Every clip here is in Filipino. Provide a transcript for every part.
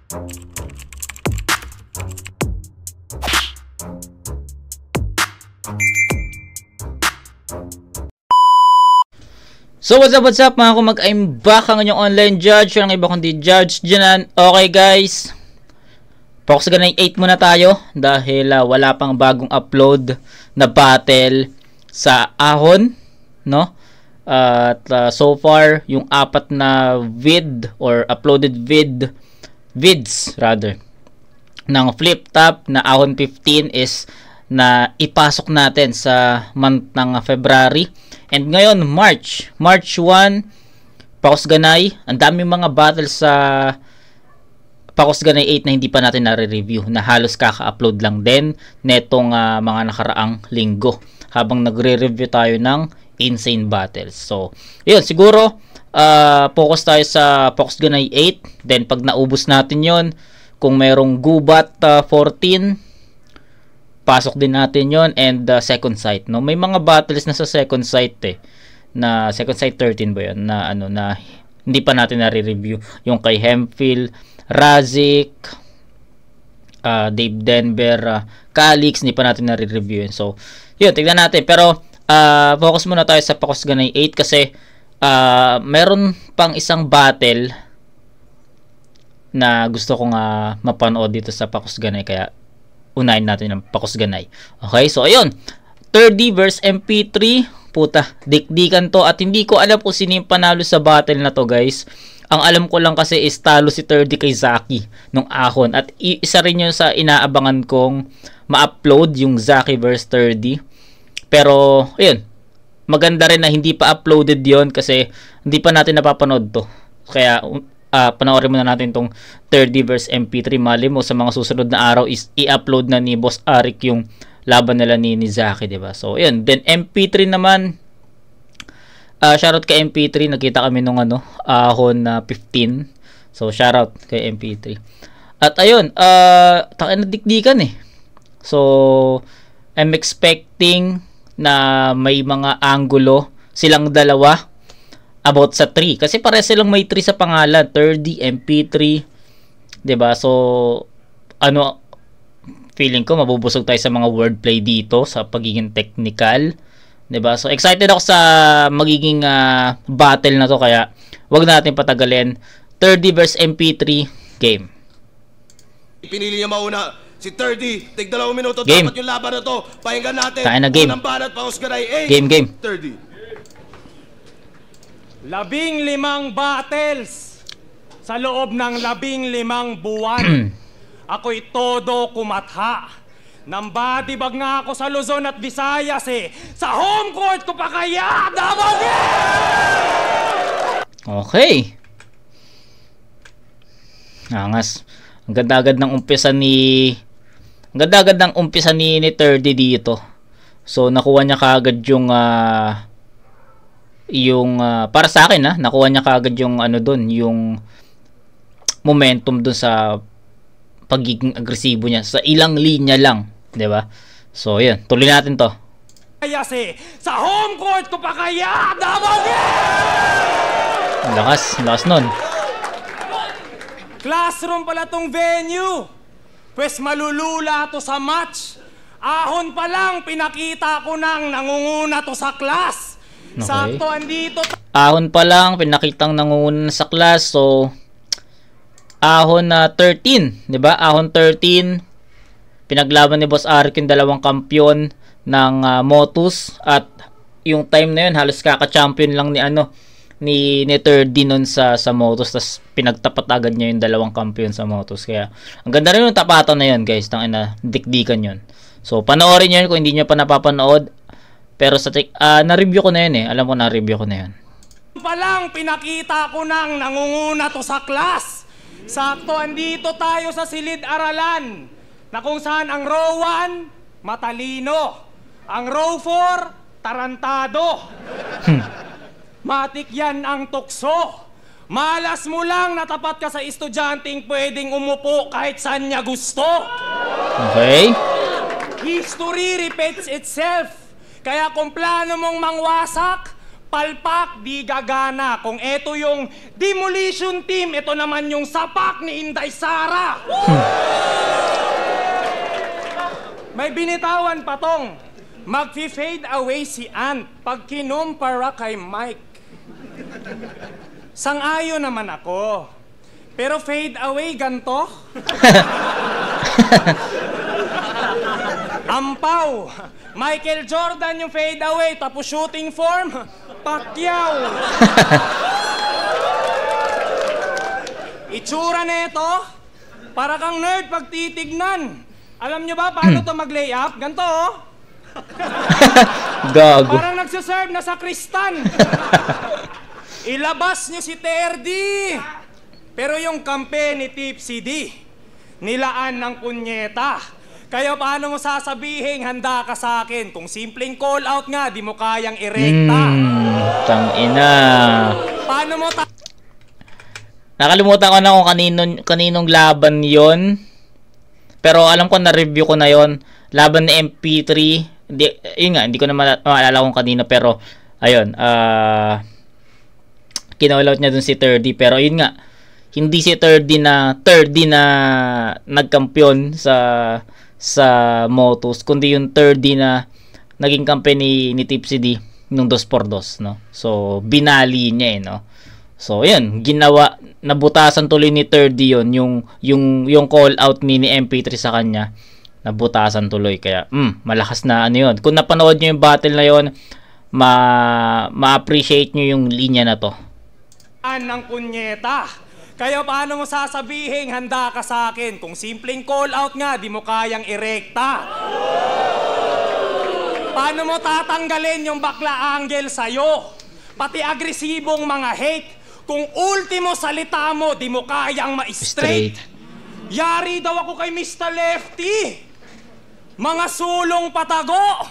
So what's up mga kumag, I'm back ang inyong online judge. Yung iba kundi Judge Janan. Okay guys, Focus Ganay 8 muna tayo dahil wala pang bagong upload na battle sa Ahon, no? At so far yung apat na vid or uploaded vids rather ng Flip Top na Ahon 15 is na ipasok natin sa month ng February. And ngayon, March 1, Focus Ganay. Ang dami mga battles sa Focus Ganay 8 na hindi pa natin nare-review, na halos kaka-upload lang din netong mga nakaraang linggo habang nagre-review tayo ng insane battles. So, yun, siguro focus tayo sa Focus Ganay 8. Then pag naubos natin yon, kung merong Gubat 14, pasok din natin yon, and second sight, no? May mga battles na sa second sight na second sight 13 ba yun, na na hindi pa natin nare-review, yung kay Hemphill, Razik, Dave Denver, Calix, hindi pa natin nare-review yun. So yun, tignan natin, pero focus muna tayo sa Focus Ganay 8 kasi meron pang isang battle na gusto kong mapanood dito sa Focus Ganay, kaya unahin natin ang Focus Ganay. Okay, so ayun, 30 versus MP3. Puta, dikdikan to, at hindi ko alam kung sino yung panalo sa battle na to guys. Ang alam ko lang kasi is talo si 30 kay Zaki nung Ahon, at isa rin yun sa inaabangan kong ma-upload, yung Zaki versus 30. Pero ayun, maganda rin na hindi pa uploaded yon kasi hindi pa natin napapanood to, kaya panoorin muna natin tong 30 versus MP3. Mali mo sa mga susunod na araw is i-upload na ni Boss Arik yung laban nila ni Zaki, diba? So yun, then MP3 naman, shoutout kay MP3. Nakita kami nung Ahon na 15. So shoutout kay MP3. At ayun, takin na dikdikan So I'm expecting na may mga angulo silang dalawa about sa 3, kasi pare silang may 3 sa pangalan, 30, MP3, 'di ba? So feeling ko mabubusog tayo sa mga wordplay dito sa pagiging technical, 'di ba? So excited ako sa magiging battle na to, kaya wag natin patagalin. 30 versus MP3 game. Pinili niya mauna si 30, tig 2 minuto game. Dapat yung laban na to. Pakinggan natin. Kain na game. Unang banat, Focus Ganay 8. Game. 30. 15 battles sa loob ng 15 buwan. Ako'y todo kumatha. Nambadibag nga ako sa Luzon at Visayas Sa home court ko pa kaya Davao. Okay. Angas. Ang ganda-agad ng umpisa ni 30 dito. So nakuha niya kaagad yung para sa akin nakuha niya kaagad yung doon, yung momentum doon sa pagiging agresibo niya sa ilang linya lang, 'di ba? So, yun, tuloy natin 'to. Sa home court ko pa kaya Davao. Lakas nun. Classroom pala tong venue. Pwes malulula to sa match. Ahon pa lang pinakita ko nang nangunguna to sa class. Okay. Sakto andito. Ahon pa lang pinakitang nangunguna sa class. So Ahon na 13, 'di ba? Ahon 13 pinaglaban ni Boss Arik yung dalawang kampiyon ng Motus, at yung time na yun halos kaka-champion lang ni 30 nun sa Motus, tas pinagtapat agad niya yung dalawang kampiyon sa Motus. Kaya ang ganda rin yung tapatan na yun guys, tangina, dikdikan yun. So panoorin niyo yun kung hindi niyo pa napapanood. Pero sa na-review ko na yun alam ko na-review ko na yun. Pa lang pinakita ko nang nangunguna to sa class. Sakto andito tayo sa silid-aralan na kung saan ang row 1 matalino, ang row 4 tarantado. Matik yan ang tukso. Malas mo lang na tapat ka sa estudyanteng pwedeng umupo kahit saan niya gusto. Okay. History repeats itself. Kaya kung plano mong mangwasak, palpak di gagana. Kung ito yung demolition team, ito naman yung sapak ni Inday Sara. May binitawan pa tong, mag-fade away si Ant pag kinumpara kay Mike. Sang-ayon naman ako. Pero fade away ganto? Ampaw! Michael Jordan yung fade away, tapos shooting form, Pacquiao! Itsura nito, para kang nerd pag titignan. Alam nyo ba paano to mag-layup? Ganto, oh. Gago. Parang nagsaserve na sa kristan. Ilabas nyo si Terdy. Pero yung kampe ni Tipsy D, nilaan ng kunyeta. Kaya paano mo sasabihin handa ka sa akin? Kung simpleng call out nga, di mo kayang irekta. Tangina. Paano mo Nakalimutan ko na kung kaninong laban yon. Pero alam ko na-review ko na yon. Laban ni MP3. Yun nga, hindi ko na maalala kung kanino. Pero, ayun. Kinall-out niya dun si Terdy. Pero yun nga, hindi si Terdy na nagkampiyon sa Motus. Kundi yung Terdy na naging kampiyon ni Tipsy D nung 2x2, no? So, binali niya no? So, yun, nabutasan tuloy ni Terdy yun, yung call out ni MP3 sa kanya, nabutasan tuloy, kaya, malakas na yun. Kung napanood nyo yung battle na yun, ma-appreciate nyo yung linya na to. ng kunyeta? Kaya paano mo sasabihin handa ka sa akin? Kung simpleng call out nga, di mo kayang irekta. Paano mo tatanggalin yung bakla angle sa'yo? Pati agresibong mga hate. Kung ultimo salita mo, di mo kayang ma-straight. Yari daw ako kay Mr. Lefty. Mga sulong patago.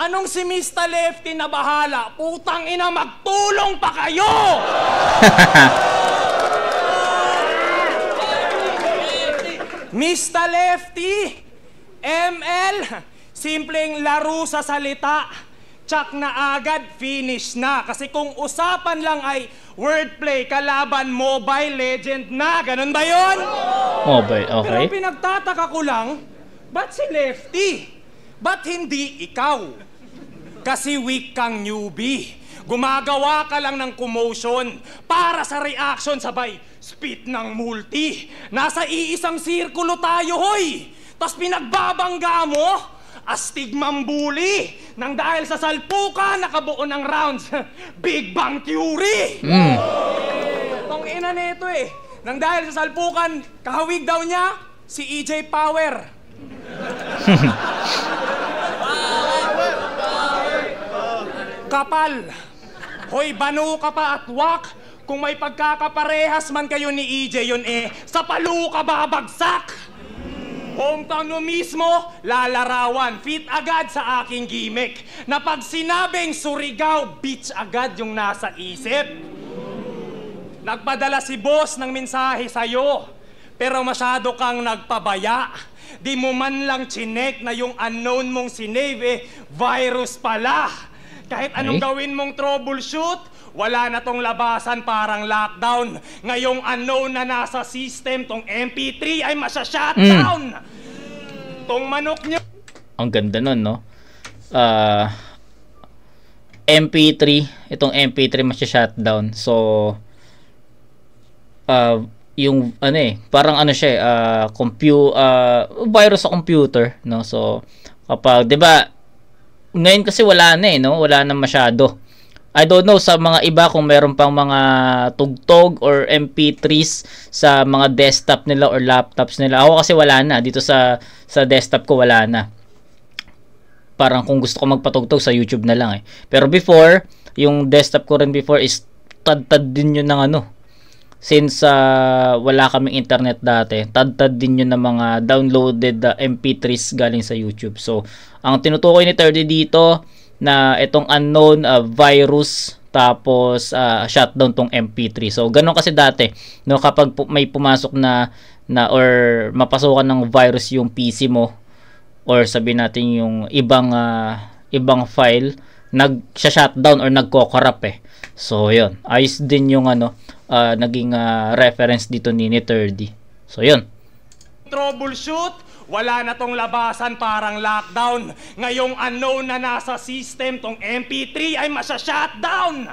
Anong si Mr. Lefty na bahala? Putang ina, magtulong pa kayo! Mr. Lefty, ML, simpleng laro sa salita. Tsak na agad, finish na. Kasi kung usapan lang ay wordplay, kalaban Mobile Legend na. Ganun ba yun? Mobile, okay. Pero pinagtataka ko lang, ba't si Lefty? Ba't hindi ikaw? Kasi weak kang newbie. Gumagawa ka lang ng commotion para sa reaction sabay spit ng multi. Nasa iisang sirkulo tayo, hoy! Tapos pinagbabangga mo, astigmang bully. Nang dahil sa salpukan, nakabuo ng rounds. Big Bang Theory! Tong ina nito eh. Nang dahil sa salpukan, kahawig daw niya, si EJ Power. Kapal. Hoy, banu ka pa at wak. Kung may pagkakaparehas man kayo ni EJ, yun sa palu ka babagsak. Hometown mo mismo, lalarawan. Fit agad sa aking gimmick. Na pag sinabing Surigao, bitch agad yung nasa isip. Nagpadala si boss ng mensahe sa'yo, pero masyado kang nagpabaya. Di mo man lang chinek na yung unknown mong sinave, virus pala. Kahit anong gawin mong troubleshoot, wala na tong labasan, parang lockdown. Ngayong unknown na nasa system, tong MP3 ay masya-shutdown. Tong manok nyo. Ang ganda nun, no? MP3, itong MP3 masya-shutdown. So, yung parang siya, virus sa computer, no? So, kapag, 'di ba, ngayon kasi wala na no? Wala na masyado. I don't know sa mga iba kung meron pang mga tugtog or MP3s sa mga desktop nila or laptops nila. Ako kasi wala na. Dito sa desktop ko wala na. Parang kung gusto ko magpatugtog sa YouTube na lang Pero before, yung desktop ko rin before is tad-tad din yun ng Since wala kaming internet dati, tad-tad din yun ng mga downloaded MP3s galing sa YouTube. So, ang tinutukoy ni Terdy dito na itong unknown virus tapos shutdown tong MP3. So, ganun kasi dati, no, kapag may pumasok na or mapasukan ng virus yung PC mo or sabihin natin yung ibang file nag-shutdown or nagko-corrupt eh. So yun, ayos din yung naging reference dito ni 30. So yun. Troubleshoot, wala na tong labasan, parang lockdown. Ngayong unknown na nasa system, tong MP3 ay masya-shutdown.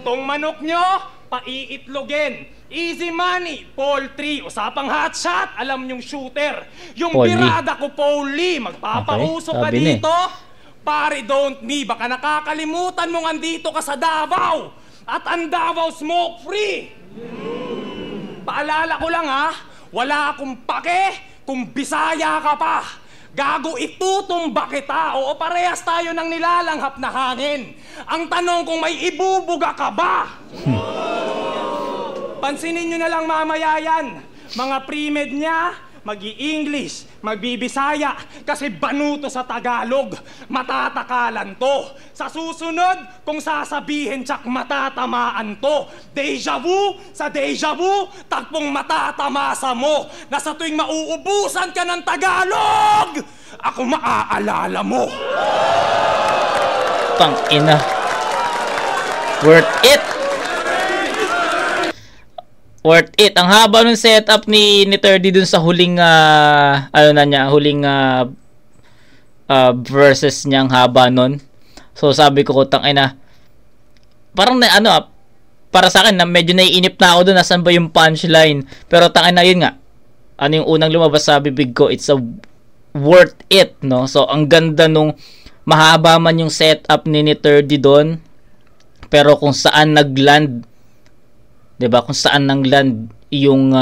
Tong manok nyo, paiitlogin. Easy money, poultry, usapang hotshot, alam nyong shooter. Yung Polly. birada ko, Polly, magpapauso Okay, ka sabi na eh. dito. Pare, don't me, baka nakakalimutan mong andito ka sa Davao. At ang Davao smoke free. Paalala ko lang ha, wala akong pake kung Bisaya ka pa. Gago, itutumba kita. Oo, parehas tayo ng nilalanghap na hangin. Ang tanong kung may ibubuga ka ba? Pansinin nyo na lang mamaya yan. Mga pre-med niya, mag-i-English, magbibisaya, kasi banuto sa Tagalog. Matatakalan to. Sa susunod, kung sasabihin tsak matatamaan to. Deja vu, sa deja vu, tagpong matatamasa mo. Na sa tuwing mauubusan ka ng Tagalog, ako maaalala mo. Tangina. Worth it. Worth it. Ang haba ng setup ni 30 dun sa huling huling verses niya, ang haba nun. So sabi ko, tangina. Parang para sa akin na medyo naiinip na ako dun, nasan ba yung punchline. Pero tangina, yun nga. Ano yung unang lumabas sa bibig ko, it's a worth it, no? So ang ganda nung mahaba man yung setup ni 30 doon, pero kung saan nagland, 'di ba? Kung saan nagland yung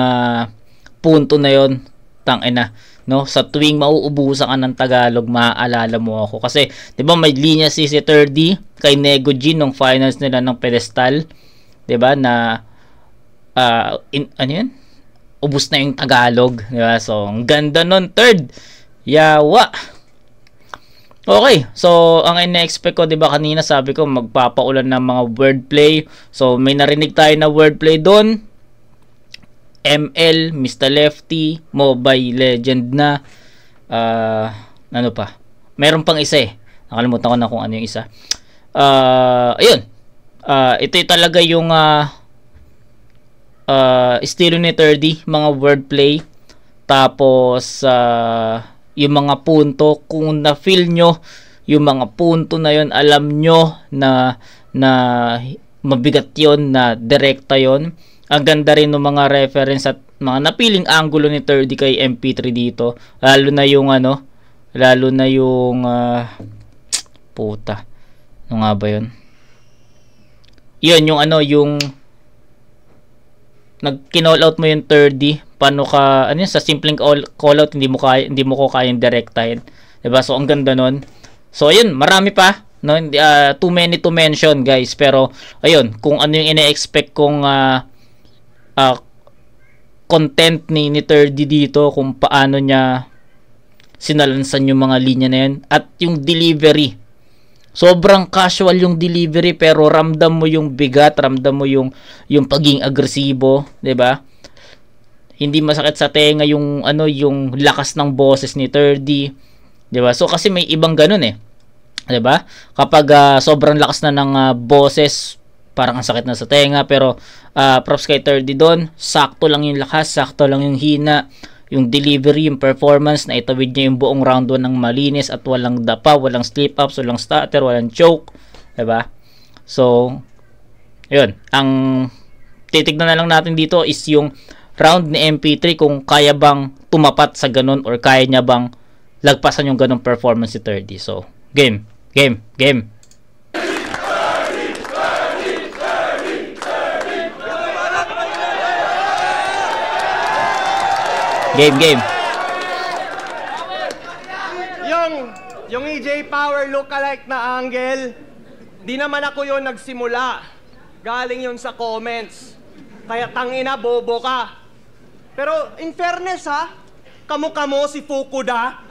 punto na 'yon, tangina, no? Sa tuwing mauubusan ka ng Tagalog, maaalala mo ako kasi 'di ba may linya si 30 kay Nego G nung finals nila ng pedestal, 'di ba? Na ano 'yun? Ubus na yung Tagalog, 'di ba? So ang ganda nun, third. Yawa. Okay, so ang ina-expect ko, 'di ba kanina sabi ko magpapaulan ng mga wordplay. So may narinig tayo na wordplay doon. ML, Mr. Lefty, Mobile Legend na. Ano pa? Meron pang isa eh. Nakalimutan ko na kung ano yung isa. Ayun. Ito talaga yung estilo ni 30, mga wordplay. Tapos yung mga punto, kung na-feel nyo yung mga punto na yon, alam nyo na mabigat yon, na direkta yon. Ang ganda rin ng mga reference at mga napiling angulo ni 30 kay MP3 dito, lalo na yung puta, ano nga ba yun, yung yung nag-call out mo yung 30, paano ka, sa simpleng call out, hindi mo ko kayang direktahin, diba? So ang ganda nun. So ayun, marami pa, no? Too many to mention, guys, pero ayun, kung ano yung ina-expect kong content ni 30 dito, kung paano niya sinalansan yung mga linya na yan, at yung delivery, sobrang casual yung delivery, pero ramdam mo yung bigat, ramdam mo yung pagiging agresibo, 'di ba? Hindi masakit sa tenga yung yung lakas ng boses ni 30, 'di ba? So kasi may ibang ganun eh. 'Di ba? Kapag sobrang lakas na ng boses, parang ang sakit na sa tenga, pero props kay 30 doon, sakto lang yung lakas, sakto lang yung hina, yung delivery, yung performance, na itawid niya yung buong round 1 ng malinis at walang dapa, walang slip ups, walang stutter, walang choke, 'di ba? So, yun, ang titignan na lang natin dito is yung round ni MP3, kung kaya bang tumapat sa ganun or kaya niya bang lagpasan yung ganung performance si 30. So, game. Game. Yung EJ Power lookalike na angle, di naman ako yon nagsimula. Galing yon sa comments. Kaya tangina, bobo ka. Pero in fairness ha, kamukha mo si Fukuda.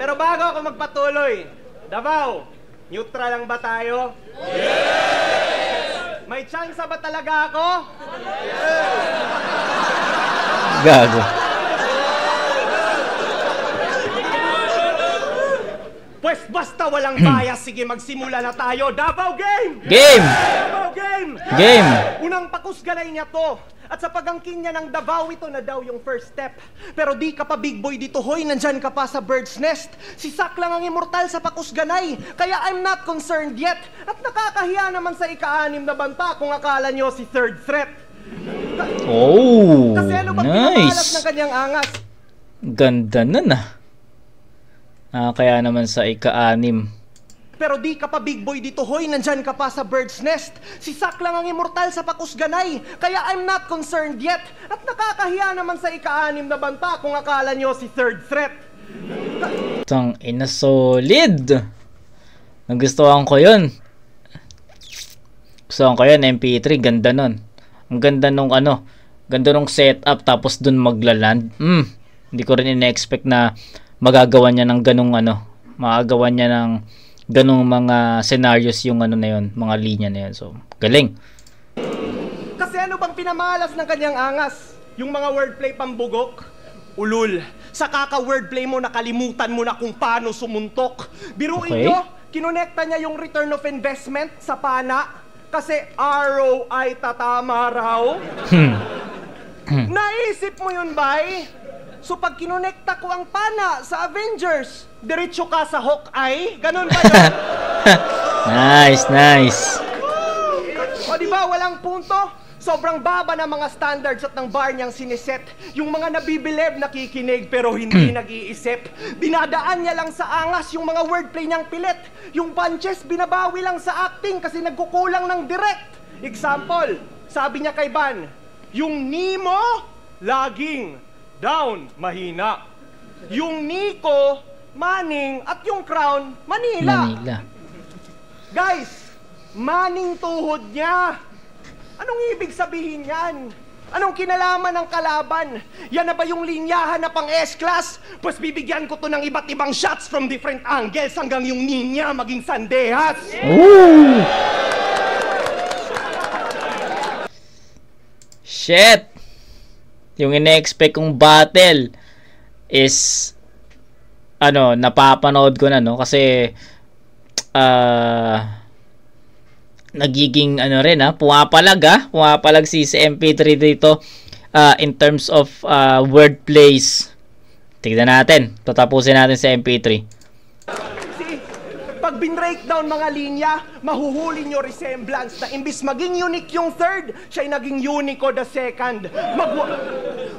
Pero bago ako magpatuloy, Davao, neutral lang ba tayo? Yes! May chance ba talaga ako? Gago. Pwes basta walang bias, sige magsimula na tayo. Davao game! Game! Davao game! Game! Unang pakusgalay niya to. At sa pagangkin niya ng Davao, ito na daw yung first step. Pero di ka pa big boy dito, hoy, nandyan ka pa sa bird's nest. Si Sak lang ang immortal sa pakusganay. Kaya I'm not concerned yet. At nakakahiya naman sa ika-6 na banta kung akala nyo si third threat. Oh, Kasi ano bang pinamalas nice. ng kanyang angas? Ganda nun ah. Kaya naman sa ika-6. Pero di ka pa big boy dito, hoy, nandyan ka pa sa bird's nest. Si Sak lang ang immortal sa pakusganay. Kaya I'm not concerned yet. At nakakahiya naman sa ika-6 na banta kung akala nyo si third threat. Tang ina, solid. Nagustuhan ko yun. Gustuhan ko yun, MP3. Ganda nun. Ang ganda nung ano. Ganda nung setup tapos dun maglaland. Hindi ko rin in-expect na magagawa niya ng ganung ano. Magagawa niya ng ganung mga scenarios yung ano na yun. Mga linya na yun. So, galing. Kasi ano bang pinamalas ng kanyang angas? Yung mga wordplay pambugok? Ulul. Sa kaka-wordplay mo, nakalimutan mo na kung paano sumuntok. Biruin nyo, kinonekta niya yung return of investment sa pana. Kasi arrow ay tatama raw. Naisip mo yun, bay? So pag kinonekta ko ang pana sa Avengers, diretso ka sa Hawkeye? Ganun ba yun? Nice, nice. O diba, walang punto? Sobrang baba ng mga standards at ng bar niyang siniset. Yung mga nabibilib nakikinig pero hindi nag-iisip. Dinadaan niya lang sa angas yung mga wordplay niyang pilit. Yung punches binabawi lang sa acting kasi nagkukulang ng direct. Example, sabi niya kay Van, yung Nemo, laging down, mahina. Yung Nico, Manning, at yung Crown, Manila. Guys, Manning tuhod niya. Anong ibig sabihin yan? Anong kinalaman ng kalaban? Yan na ba yung linyahan na pang S-class? Pues bibigyan ko to ng iba't ibang shots from different angles hanggang yung ninya maging sandehas. Ooh. Shit! Yung ine-expect kong battle is ano, napapanood ko na, no? Kasi nagiging ano rin pumapalag si MP3 dito in terms of wordplays. Tignan natin, tatapusin natin si MP3. Pag bin-breakdown mga linya, mahuhuli nyo resemblance na imbis maging unique yung third, siya'y naging unico the second.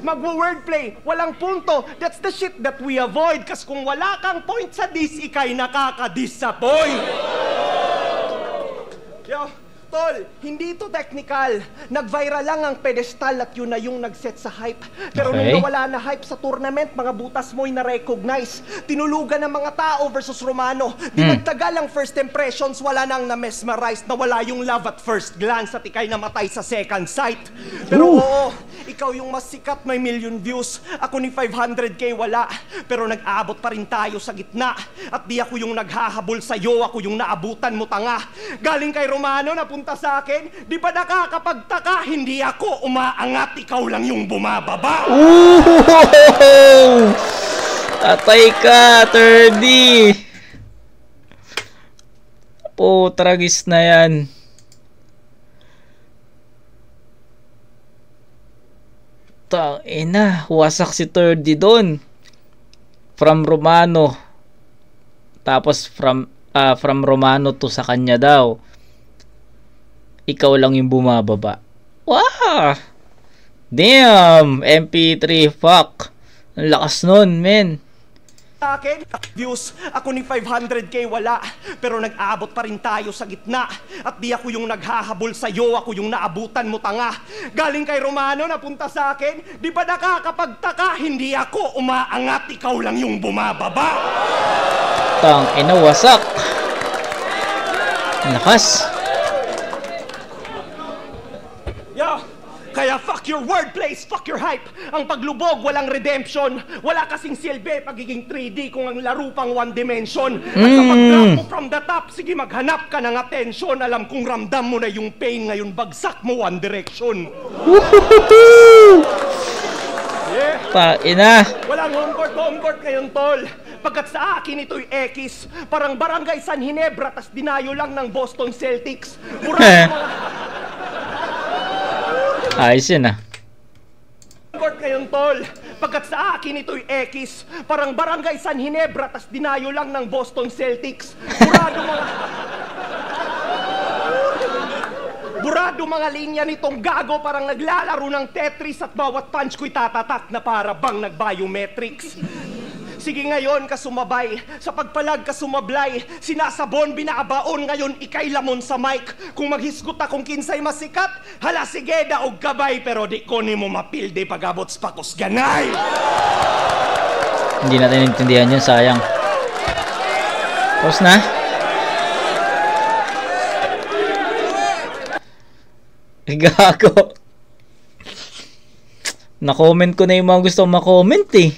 Magwa-wordplay, walang punto, that's the shit that we avoid. Kas kung wala kang point sa dis, ikay nakaka-disappoint. Yo, tol, hindi to technical. Nag-viral lang ang pedestal at yun na yung nag-set sa hype. Pero nung nawala na hype sa tournament, mga butas mo'y na-recognize. Tinulugan ng mga tao versus Romano. Di nagtagal ang first impressions, wala nang na-mesmerize. Nawala yung love at first glance at ikay namatay sa second sight. Pero oo, ikaw yung mas sikat, may million views. Ako ni 500k wala. Pero nag-abot pa rin tayo sa gitna. At di ako yung naghahabol sa'yo, ako yung naabutan mo tanga. Galing kay Romano, napunta sa akin. Di ba nakakapagtaka? Hindi ako umaangat, ikaw lang yung bumababa. Ooh! Atay ka, 30! Po, tragis na yan. Ina, wasak si 30 doon. From Romano. Tapos from Romano to sa kanya daw. Ikaw lang yung bumababa. Wow! Damn! MP3, fuck. Ang lakas nun, men. Akin, views, ako ni 500k wala. Pero nag-abot pa rin tayo sa gitna. At di ako yung naghahabol sa'yo, ako yung naabutan mo tanga. Galing kay Romano, napunta sa akin. Di ba nakakapagtaka? Hindi ako umaangat, ikaw lang yung bumababa. Ina, wasak. Lakas. Yo, kaya fuck your wordplays, fuck your hype. Ang paglubog, walang redemption. Wala kasing silbi, pagiging 3D kung ang laro pang one dimension. At sa pag-drop mo from the top, sige maghanap ka ng attention. Alam kong ramdam mo na yung pain, ngayon bagsak mo one direction. Yeah. Ina. Walang home court ngayon, tol. Pagkat sa akin ito'y X, parang barangay San Ginebra, tas dinayo lang ng Boston Celtics. Ayos yun ah. Court ngayon, tol. Pagkat sa akin ito'y X, parang barangay San Ginebra, tas dinayo lang ng Boston Celtics. Burado mga linya nitong gago, parang naglalaro ng Tetris at bawat punch ko'y tatatak na para bang nag-biometrics. Sige ngayon ka sumabay, sa pagpalag ka sumablay, sinasabon, binaabaon, ngayon ikay lamon sa mic. Kung maghisgot akong kinsay masikat, hala sige daog kabay, pero di ko ni mo mapilde pag-abot sa pakos ganay. Hindi natin intindihan yun, sayang. Tapos na? Gago. Na-comment ko na yung mga gusto kong ma-comment eh.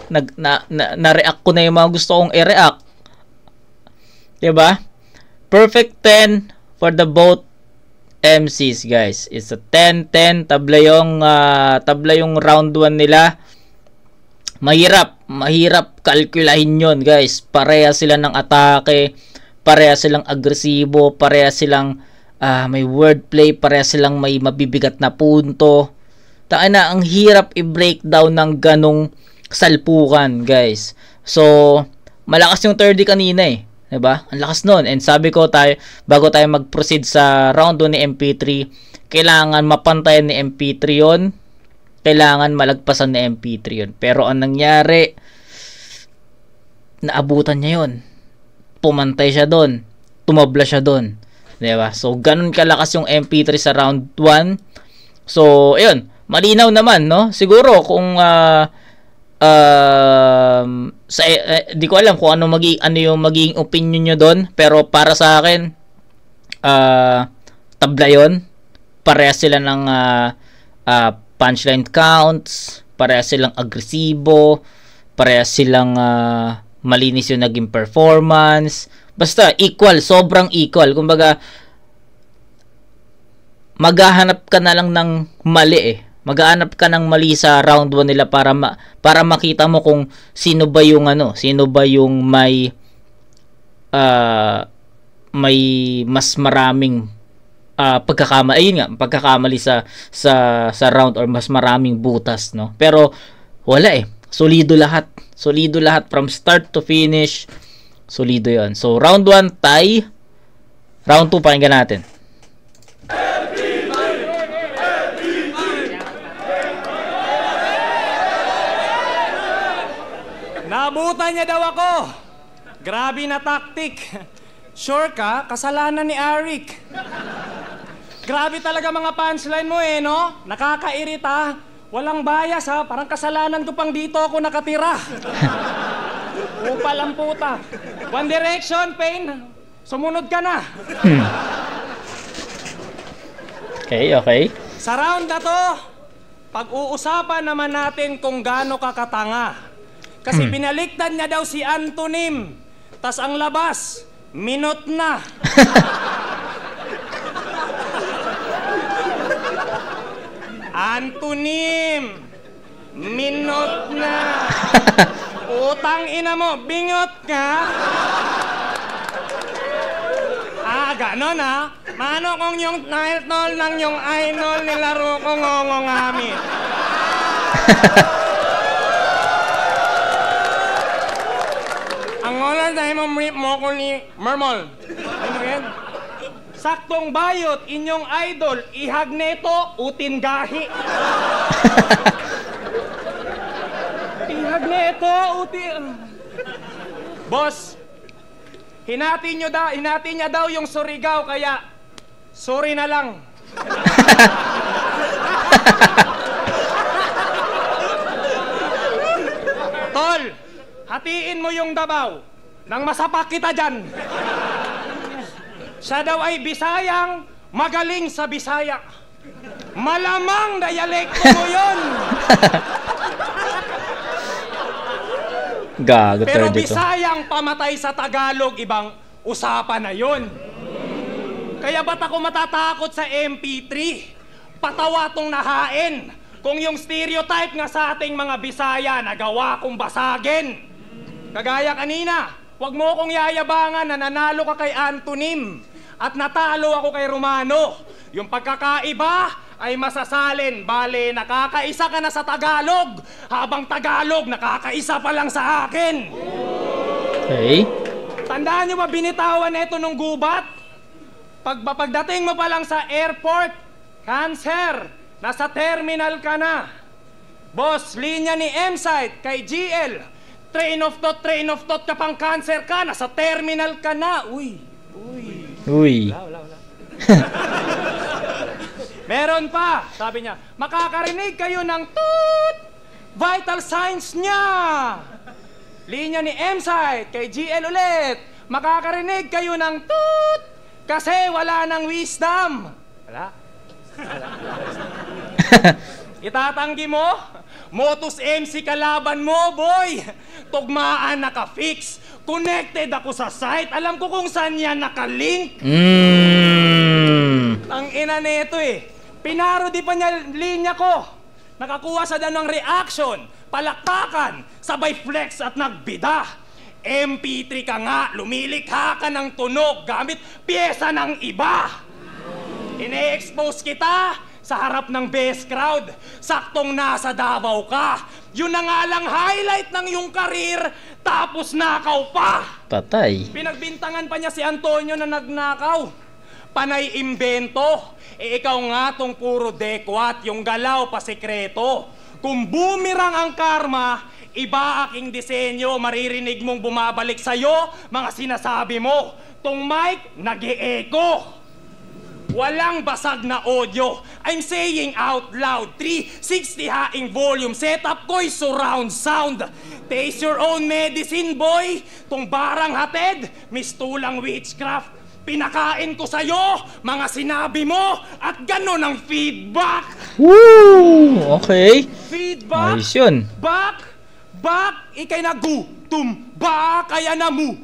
Na-react ko na yung mga gusto kong i-react. Diba? Perfect 10 for the both MCs, guys. It's a 10-10. Tabla yung round 1 nila. Mahirap kalkulahin yon, guys. Pareha sila ng atake. Pareha silang agresibo. Pareha silang may wordplay. Pareha silang may mabibigat na punto. Taka na, ang hirap i-breakdown ng ganong salpukan, guys. So, malakas yung 30 kanina eh. Diba? Ang lakas nun. And sabi ko bago tayo mag-proceed sa round 2 ni MP3, kailangan mapantayan ni MP3 yon. Kailangan malagpasan ni MP3 yon. Pero ang nangyari, naabutan niya yon. Pumantay siya doon. Tumabla siya doon. Diba? So, ganun kalakas yung MP3 sa round 1. So, ayun. Malinaw naman, no? Siguro, kung di ko alam kung ano yung magiging opinion nyo doon, pero para sa akin tabla yun. Parehas sila ng punchline counts, parehas silang agresibo, parehas silang malinis yung naging performance, basta equal, sobrang equal. Kumbaga maghahanap ka na lang ng mali eh. Maghahanap ka ng mali sa round 1 nila para makita mo kung sino ba yung may mas maraming pagkakamali sa round or mas maraming butas, no? Pero wala eh. Solido lahat from start to finish. Solido 'yon. So round 1 tie. Round 2 pakinggan natin. Naabutan niya daw ako. Grabe na tactic. Sure ka? Kasalanan ni Arik. Grabe talaga mga punchline mo eh, no? Nakakairita. Walang bias ha. Parang kasalanan ko pang dito ako nakatira. Upal ang puta. One Direction, Pain. Sumunod ka na. Okay. Sa round na to, pag-uusapan naman natin kung gaano ka katanga. Kasi binaliktad niya daw si Antonym. Tas ang labas, minot na. Antonym, minot na. Utang ina mo, bingot ka. Ganon ha. Mano kung yung title ng yung idol nilaro ko ngongongamit. Ang oras dahil mo ko ni Mermol. Saktong bayot, inyong idol, ihag neto, utin gahi. Ihag neto, utin... Boss, hinati niya daw yung Surigao, kaya sorry na lang. Tol, hatiin mo yung Davao nang masapak kita dyan. Siya daw ay Bisayang magaling sa Bisaya. Malamang dialekto mo yun. Gago, Pero 32. Bisayang pamatay sa Tagalog, ibang usapan na yun. Kaya ba't ako matatakot sa MP3? Patawa tong nahain. Kung yung stereotype nga sa ating mga Bisaya, nagawa kong basagin. Kagaya kanina, wag mo akong yayabangan na nanalo ka kay Antonym at natalo ako kay Romano. Yung pagkakaiba ay masasalin. Bale, nakakaisa ka na sa Tagalog, habang Tagalog nakakaisa pa lang sa akin. Okay. Tandaan nyo ba binitawan na ito nung gubat? Pagdating mo pa lang sa airport, cancer, nasa terminal ka na. Boss, linya ni M-Site kay GL. Train of thought ka pang cancer ka, nasa terminal ka na. Uy. Wala. Meron pa, sabi niya, makakarinig kayo ng toot. Vital signs niya. Linya ni M-Site kay GL ulit. Makakarinig kayo ng toot. Kasi wala ng wisdom. Wala. Itatanggi mo? Motus MC kalaban mo, boy. Tugmaan naka-fix. Connected ako sa site. Alam ko kung saan yan nakalink. Ang ina nito eh. Pinarodi pa niya linya ko. Nakakuha sa ng reaction, palakpakan, sabay flex at nagbida. MP3 ka nga, lumilikha ka ng tunog gamit pyesa ng iba. Ine-expose kita sa harap ng best crowd. Saktong nasa Davao ka. Yun na nga lang highlight ng iyong karir, tapos nakaw pa. Patay. Pinagbintangan pa niya si Antonio na nagnakaw. Panay imbento. Ikaw nga tong puro dekwat, yung galaw pa sekreto. Kung bumirang ang karma, iba aking disenyo, maririnig mong bumabalik sa'yo mga sinasabi mo. Tong mic, nag-e-echo. Walang basag na audio. I'm saying out loud. 360 haing volume. Setup ko'y surround sound. Taste your own medicine, boy. Tong barang hatid, mistulang witchcraft. Pinakain ko sa'yo, mga sinabi mo, at gano'n ang feedback. Woo! Okay. Feedback? Ayos yun. Back, ikay nagutom. Ba, kaya na mut,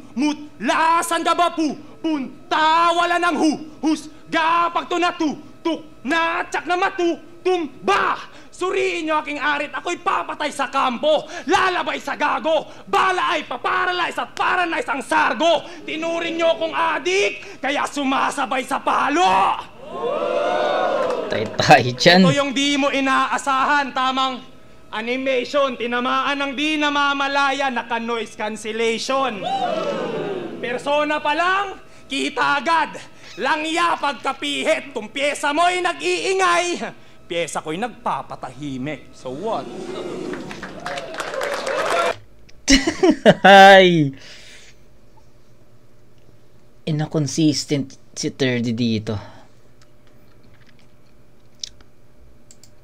lasan ka ba punta, wala ng husga, pagtunatutuk, natsak na matutumba. Suriin nyo aking arit, ako'y papatay sa kampo, lalabay sa gago, bala ay paparalyze at paralyze ang sargo. Tinuring nyo akong adik, kaya sumasabay sa palo. Tay-tay dyan. Ito yung di mo inaasahan, tamang animation, tinamaan ng di namamalaya, naka-noise cancellation. Persona pa lang, kita agad. Langya pagkapihit, kung pyesa mo'y nag-iingay, pyesa ko'y nagpapatahimik. So what? Ay. Inconsistent si 30 dito.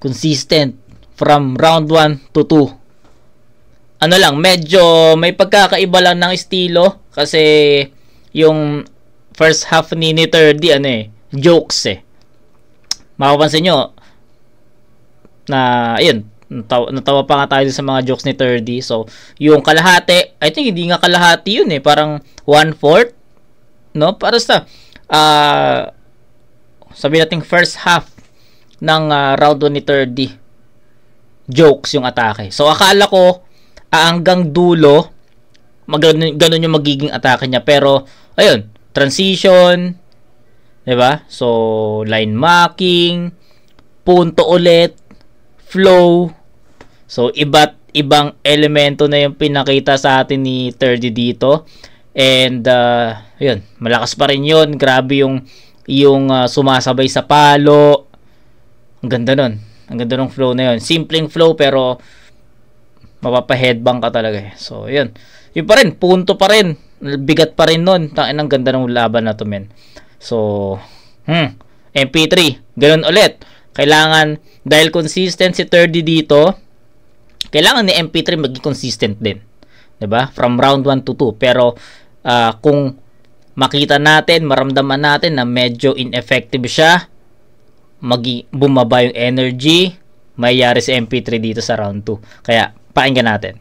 Consistent from round 1 to 2. Ano lang, medyo may pagkakaiba lang ng estilo kasi yung first half ni 30 jokes eh. Mapapansin nyo na ayun, natawa pa nga tayo sa mga jokes ni 30. So, yung kalahati, I think hindi nga kalahati yun eh, parang 1/4, no? Para sa sabi nating first half ng round 1 ni 30 jokes yung atake. So, akala ko hanggang dulo ganun yung magiging atake niya, pero ayun, transition, 'di ba? So, line marking, punto ulit, flow. So, iba't ibang elemento na yung pinakita sa atin ni 30 dito. And, yun, malakas pa rin yun. Grabe yung sumasabay sa palo. Ang ganda nun. Ang ganda ng flow na yun. Simpleng flow, pero mapapa-headbang ka talaga eh. So, yun. Yun pa rin, punto pa rin. Bigat pa rin nun. Ang ganda ng laban na to, men. So, MP3. Ganun ulit. Kailangan, dahil consistent si 30 dito, kailangan ni MP3 maging consistent din. 'Di ba? From round 1 to 2. Pero kung makita natin, maramdaman natin na medyo ineffective siya, bumaba yung energy, mayayari si MP3 dito sa round 2. Kaya, pakinggan natin.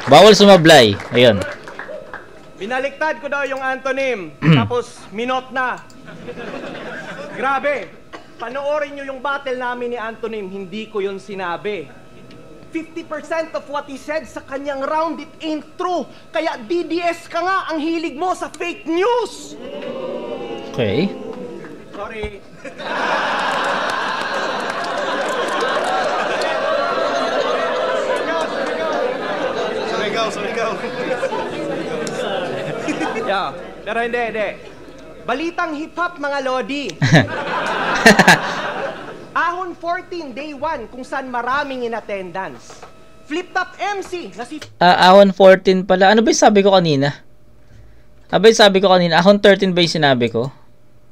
Bawal sumablay. Ayun. Binaliktad ko daw yung antonym, tapos minot na. Grabe. Panoorin nyo yung battle namin ni Antonym, hindi ko yun sinabi. 50% of what he said sa kanyang round, it ain't true. Kaya DDS ka nga, ang hilig mo sa fake news. Okay. Sorry. Sumigaw. Yeah, pero hindi. Balitang hip-hop, mga Lodi. Ahon 14, day 1, kung saan maraming in attendance. Flip-top MC na si... Ahon 14 pala. Ano ba yung sabi ko kanina? Ahon 13 ba yung sinabi ko?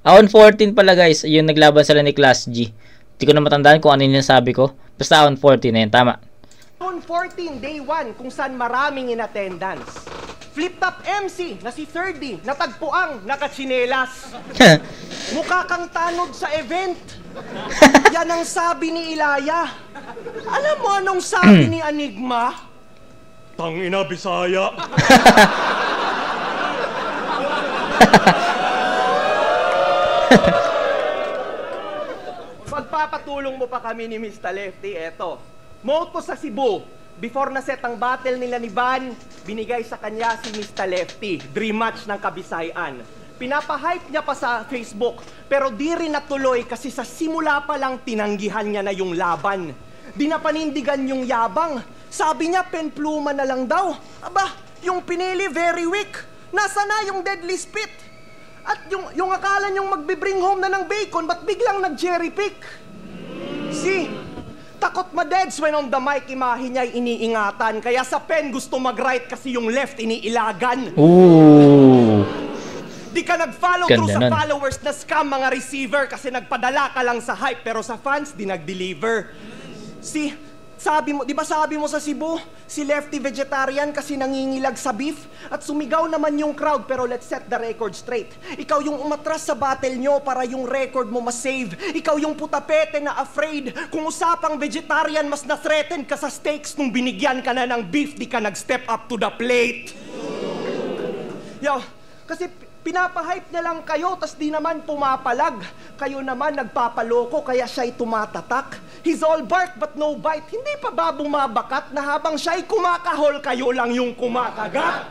Ahon 14 pala, guys. Yung naglaban sila ni Class G. Hindi ko na matandaan kung ano yung sabi ko. Basta ahon 14 na yun. Tama. Ahon 14, day 1, kung saan maraming in attendance. Flip-top MC na si 30, natagpuang nakatsinelas. Mukha kang tanod sa event. Yan ang sabi ni Ilaya. Alam mo anong sabi ni Enigma? Tangina, Bisaya. Pagpapatulong mo pa kami ni Mr. Lefty, eto. Moto sa Cebu. Before na set ang battle nila ni Van, binigay sa kanya si Mr. Lefty. Dream match ng Kabisayan. Pinapahype niya pa sa Facebook, pero di rin natuloy kasi sa simula pa lang tinanggihan niya na yung laban. Di na panindigan yung yabang. Sabi niya, penpluma na lang daw. Aba, yung pinili very weak. Nasa na yung deadly spit? At yung akala niyong magbe-bring home na ng bacon, ba't biglang nag-cherry pick? Takot ma-deads when on the mic, imahe niya iniingatan. Kaya sa pen gusto mag-right kasi yung left iniilagan. Ooh. Di ka nag-follow through sa followers na scam mga receiver kasi nagpadala ka lang sa hype pero sa fans di nag-deliver. Sabi mo, di ba sabi mo sa Cebu, si Lefty vegetarian kasi nangingilag sa beef at sumigaw naman yung crowd pero let's set the record straight. Ikaw yung umatras sa battle nyo para yung record mo ma-save. Ikaw yung putapete na afraid. Kung usapang vegetarian, mas na-threaten ka sa steaks nung binigyan ka na ng beef, di ka nag-step up to the plate. Kasi pinapahype niya lang kayo, tas di naman pumapalag. Kayo naman nagpapaloko, kaya siya'y tumatatak. He's all bark but no bite. Hindi pa ba bumabakat na habang siya'y kumakahol, kayo lang yung kumakagat?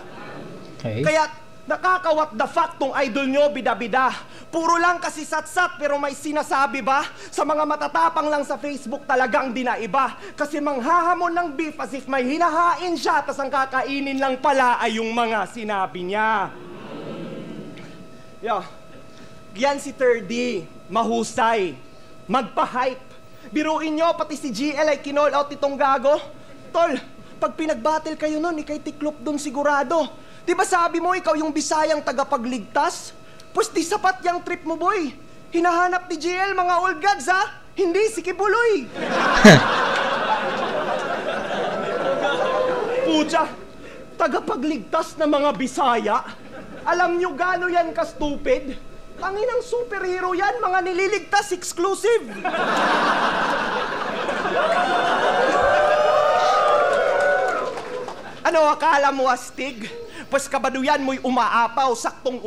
Okay. Kaya nakakawat the fuck tong idol nyo, bida-bida. Puro lang kasi satsat pero may sinasabi ba? Sa mga matatapang lang sa Facebook talagang di na iba. Kasi manghahamon ng beef as if may hinahain siya, tas ang kakainin lang pala ay yung mga sinabi niya. Yan si 3D, mahusay, magpa-hype. Biruin nyo, pati si GL ay kinall out itong gago. Tol, pag pinag-battle kayo nun, ikay tiklop dun sigurado. Di ba sabi mo, ikaw yung Bisayang tagapagligtas? Pues di sapat yung trip mo, boy. Hinahanap ni GL mga old gods, ha? Hindi si Kibuloy. Pucha, tagapagligtas na mga Bisaya? Alam nyo gano yan ka-stupid? Tanginang superhero yan, mga nililigtas exclusive. Ano akala mo, astig? Pues kabaduyan mo'y umaapaw, saktong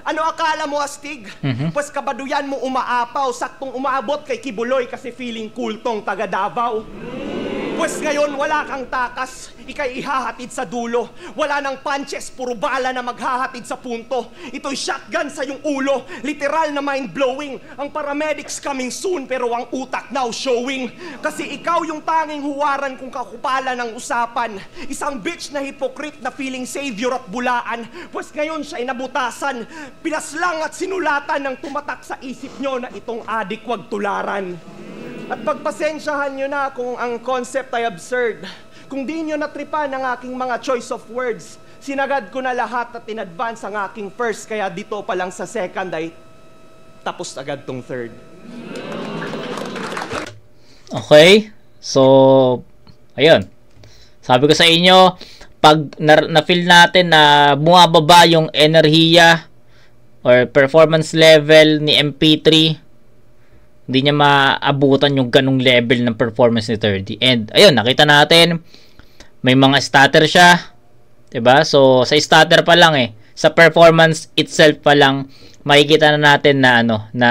ano akala mo, astig? Pues kabaduyan mo umaapaw, saktong umaabot kay Kibuloy kasi feeling cool tong taga Davao. Pues ngayon, wala kang takas, ikay ihahatid sa dulo. Wala nang punches, puro bala na maghahatid sa punto. Ito'y shotgun sa iyong ulo, literal na mind-blowing. Ang paramedics coming soon, pero ang utak now showing. Kasi ikaw yung tanging huwaran kung kakupalan ng usapan. Isang bitch na hypocrite na feeling savior at bulaan. Pues ngayon siya'y nabutasan, pinaslang at sinulatan ng tumatak sa isip nyo na itong adik wag tularan. At pagpasensyahan nyo na kung ang concept ay absurd. Kung di nyo natripan ang aking mga choice of words, sinagad ko na lahat at in-advance ang aking first, kaya dito pa lang sa second ay tapos agad tong third. Okay, so, ayun. Sabi ko sa inyo, pag na-feel natin na bumababa yung enerhiya, or performance level ni MP3, hindi niya maabutan yung ganung level ng performance ni 30. And ayun, nakita natin may mga stutter siya, 'di ba? So sa stutter pa lang sa performance itself pa lang makikita na natin na na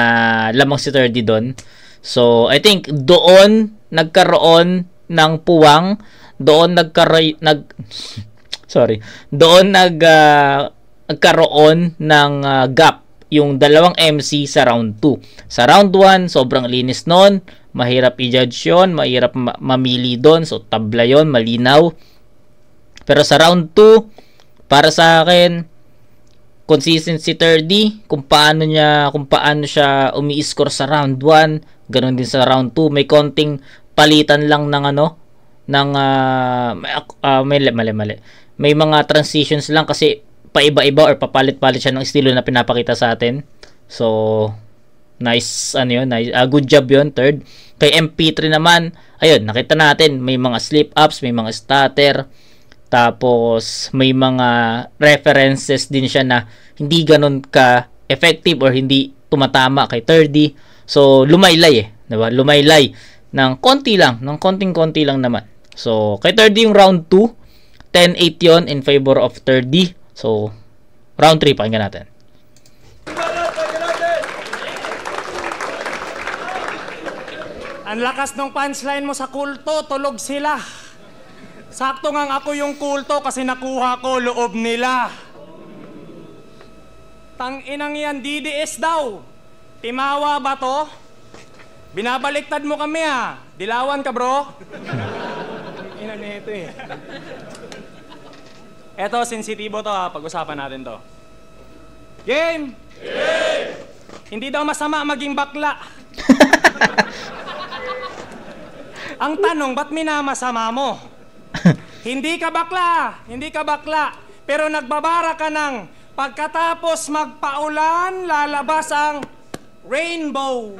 lamang si 30 doon. So I think doon nagkaroon ng puwang, doon nagkaroon ng gap yung dalawang MC sa round 2. Sa round 1, sobrang linis nun. Mahirap i-judge yun. Mahirap mamili doon. So, tabla yun. Malinaw. Pero sa round 2, para sa akin, consistency 30. Kung paano siya umi-score sa round 1. Ganon din sa round 2. May konting palitan lang ng mali. May mga transitions lang kasi paiba-iba or papalit-palit siya ng estilo na pinapakita sa atin. So, nice, nice, good job yun, third. Kay MP3 naman, ayun, nakita natin, may mga slip-ups, may mga stutter, tapos may mga references din siya na hindi ganun ka-effective or hindi tumatama kay 30. So, lumaylay diba? Lumaylay ng konti lang, ng konting-konti lang naman. So, kay 30 yung round 2, 10-8 yun in favor of 30. So, round 3, pakinggan natin. Ang lakas ng punchline mo sa kulto, tulog sila. Sakto ngang ako yung kulto kasi nakuha ko loob nila. Tanginang yan, DDS daw. Timawa ba to? Binabaliktad mo kami Dilawan ka, bro. Ina nito Eto, sensitibo to pag-usapan natin to. Game! Game! Hindi daw masama maging bakla. Ang tanong, ba't minamasama mo? Hindi ka bakla! Hindi ka bakla! Pero nagbabara ka ng pagkatapos magpaulan, lalabas ang rainbow.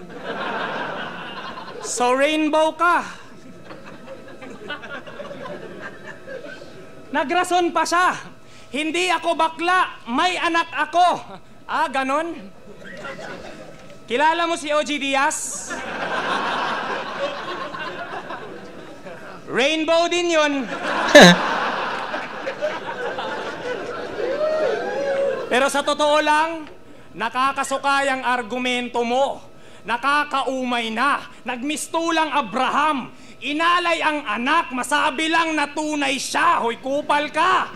So, rainbow ka. Nagrason pa siya. Hindi ako bakla, may anak ako. Ganon? Kilala mo si OG Diaz? Rainbow din yun. Pero sa totoo lang, nakakasukay ang argumento mo. Nakakaumay na. Nagmistulang Abraham. Inalay ang anak, masabi lang na tunay siya. Hoy, kupal ka.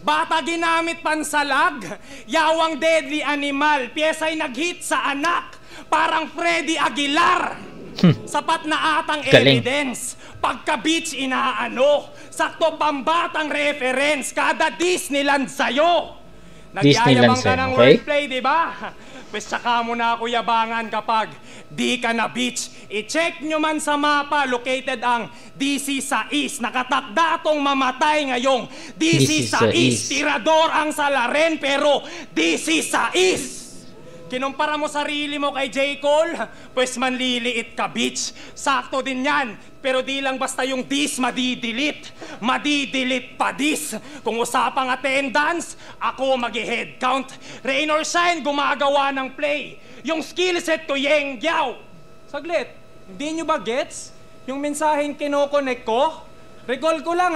Bata ginamit pansalag. Yawang deadly animal. Piyesa'y nag-hit sa anak. Parang Freddy Aguilar. Sapat na atang evidence. Pagka-beach inaano. Sakto pambatang reference. Kada Disneyland sa'yo. Nagyayabang ka ng wordplay, di ba? Pues saka mo na ako yabangan kapag di ka na beach. I-check nyo man sa mapa, located ang DC sa East. Nakatakda atong mamatay ngayong DC sa East. Tirador ang Salaren pero DC sa East. Kinumpara mo sarili mo kay J. Cole, pues manliliit ka, bitch. Sakto din yan, pero di lang basta yung dis madidelete. Madidelete pa dis. Kung usapang attendance, ako mag-head count. Rain or shine, gumagawa ng play. Yung skill set ko, yeng gyaw. Saglit, hindi nyo ba gets? Yung mensaheng kinokonek ko? Recall ko lang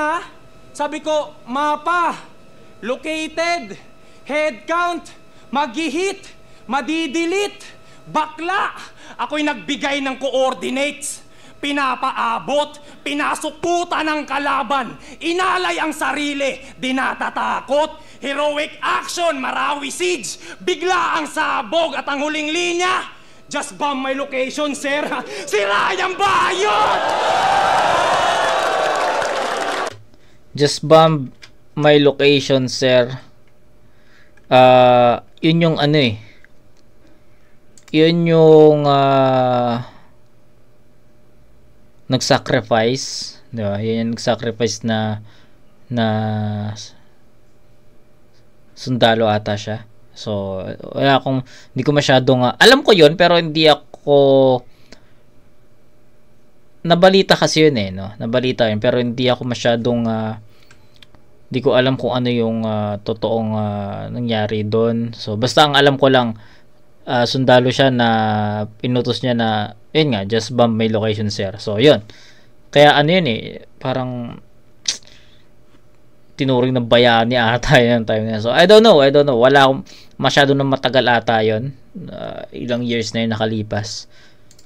Sabi ko, mapa, located, head count, mag-hit, madidelete, bakla. Ako'y nagbigay ng coordinates. Pinapaabot, pinasukutan ng kalaban. Inalay ang sarili, di natatakot. Heroic action, Marawi Siege. Bigla ang sabog at ang huling linya. Just bomb my location, sir. Sira yung bayon! Just bomb my location, sir. Yun yung yun yung nag-sacrifice, di ba? Yun yung nag-sacrifice na sundalo ata siya. So, wala akong, hindi ko masyadong, alam ko yun, pero hindi ako, nabalita kasi yun no? Nabalita yun, pero hindi ako masyadong Di ko alam kung ano yung totoong nangyari doon. So basta ang alam ko lang, sundalo siya na inutos niya na yun nga, just bomb my location sir. So yun. Kaya ano yun parang tinuring na bayani ata yun time na. So I don't know. Wala akong masyado na matagal ata yun. Ilang years na yun nakalipas.